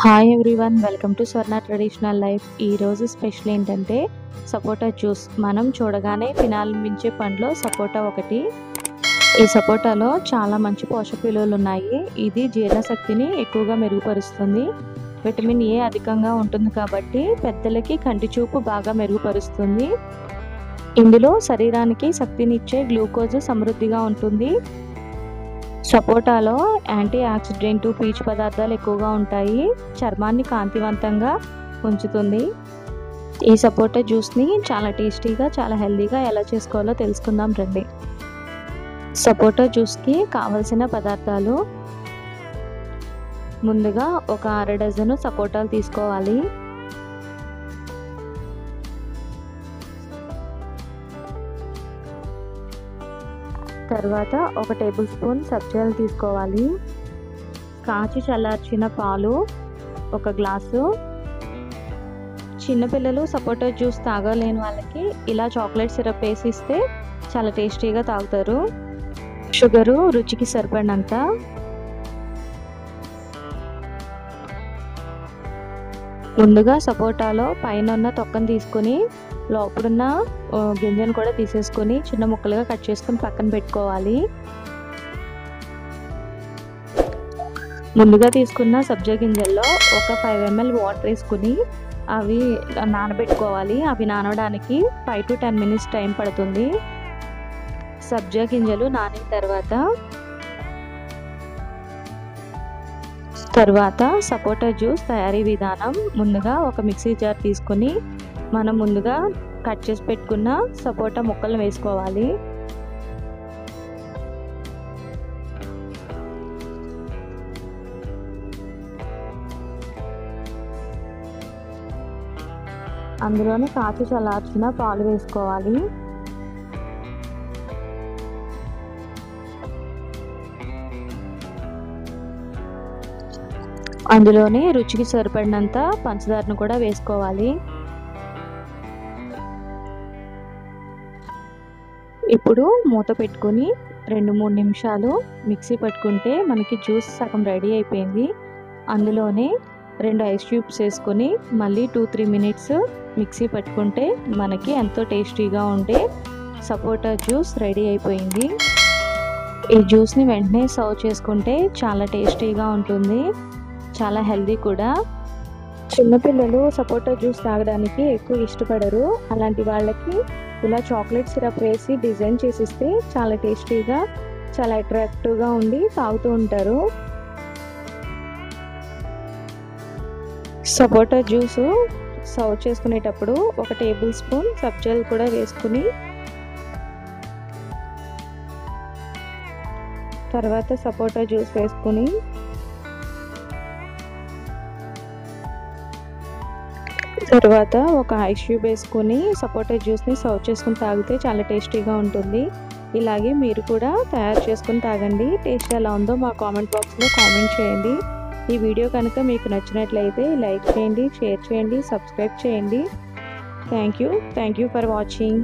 Hi everyone, welcome to Swarna traditional life. ఈరోజు special ఏంటంటే సపోటా juice. మనం చూడగానే తినాలనిపించే పండ్లో సపోటా ఒకటి. ఈ సపోటాలో చాలా మంచి పోషక విలువలు ఉన్నాయి. ఇది జీర్ణశక్తిని ఎక్కువగా మెరుగుపరుస్తుంది. విటమిన్ ఏ అధికంగా ఉంటుంది కాబట్టి పెద్దలకి కంటి చూపు బాగా మెరుగుపరుస్తుంది. ఇందులో శరీరానికి శక్తినిచ్చే గ్లూకోజ్ సమృద్ధిగా ఉంటుంది. సపోటాలో యాంటీ ఆక్సిడెంట్, పీచు పదార్థాలు ఎక్కువగా ఉంటాయి. చర్మాన్ని కాంతివంతంగా ఉంచుతుంది. ఈ సపోటా జ్యూస్ని చాలా టేస్టీగా, చాలా హెల్తీగా ఎలా చేసుకోవాలో తెలుసుకుందాం రండి. సపోటా జ్యూస్కి కావలసిన పదార్థాలు: ముందుగా ఒక 1/2 డజను సపోటాలు తీసుకోవాలి. తర్వాత 1 టేబుల్ స్పూన్ సబ్జాలు తీసుకోవాలి. కాచి చల్లార్చిన పాలు 1 గ్లాసు. చిన్నపిల్లలు సపోటా జ్యూస్ తాగలేని వాళ్ళకి ఇలా చాక్లెట్ సిరప్ వేసి ఇస్తే చాలా టేస్టీగా తాగుతారు. షుగరు రుచికి సరిపడినంత. ముందుగా సపోటాలో పైన ఉన్న తొక్కను తీసుకొని లోపలున్న గింజను కూడా తీసేసుకొని చిన్న ముక్కలుగా కట్ చేసుకొని పక్కన పెట్టుకోవాలి. ముందుగా తీసుకున్న సబ్జా గింజల్లో ఒక 5 ml వాటర్ వేసుకుని అవి నానబెట్టుకోవాలి. అవి నానడానికి 5 to 10 minutes టైం పడుతుంది. సబ్జా గింజలు నానిన తర్వాత సపోటా జ్యూస్ తయారీ విధానం: ముందుగా ఒక మిక్సీ జార్ తీసుకొని మనం ముందుగా కట్ చేసి పెట్టుకున్న సపోటా ముక్కలు వేసుకోవాలి. అందులోనే కాచి చల్లార్చిన పాలు వేసుకోవాలి. అందులోనే రుచికి సరిపడినంత పంచదారను కూడా వేసుకోవాలి. ఇప్పుడు మూత పెట్టుకొని 2-3 నిమిషాలు మిక్సీ పట్టుకుంటే మనకి జ్యూస్ సగం రెడీ అయిపోయింది. అందులోనే 2 ఐస్ క్యూబ్స్ వేసుకొని మళ్ళీ 2-3 minutes మిక్సీ పట్టుకుంటే మనకి ఎంతో టేస్టీగా ఉండే సపోటా జ్యూస్ రెడీ అయిపోయింది. ఈ జ్యూస్ని వెంటనే సర్వ్ చేసుకుంటే చాలా టేస్టీగా ఉంటుంది, చాలా హెల్తీ కూడా. చిన్నపిల్లలు సపోటా జ్యూస్ తాగడానికి ఎక్కువ ఇష్టపడరు. అలాంటి వాళ్ళకి ఇలా చాక్లెట్ సిరప్ వేసి డిజైన్ చేసిస్తే చాలా టేస్టీగా, చాలా అట్రాక్టివ్గా ఉండి తాగుతూ ఉంటారు. సపోటా జ్యూస్ సర్వ్ చేసుకునేటప్పుడు 1 టేబుల్ స్పూన్ సబ్జాలు కూడా వేసుకుని తర్వాత సపోటా జ్యూస్ వేసుకుని తర్వాత ఒక ఐస్ క్యూబ్ వేసుకొని సపోటా జ్యూస్ని సర్వ్ చేసుకుని తాగితే చాలా టేస్టీగా ఉంటుంది. ఇలాగే మీరు కూడా తయారు చేసుకుని తాగండి. టేస్ట్ ఎలా ఉందో మా కామెంట్ బాక్స్లో కామెంట్ చేయండి. ఈ వీడియో కనుక మీకు నచ్చినట్లయితే లైక్ చేయండి, షేర్ చేయండి, సబ్స్క్రైబ్ చేయండి. Thank you for watching.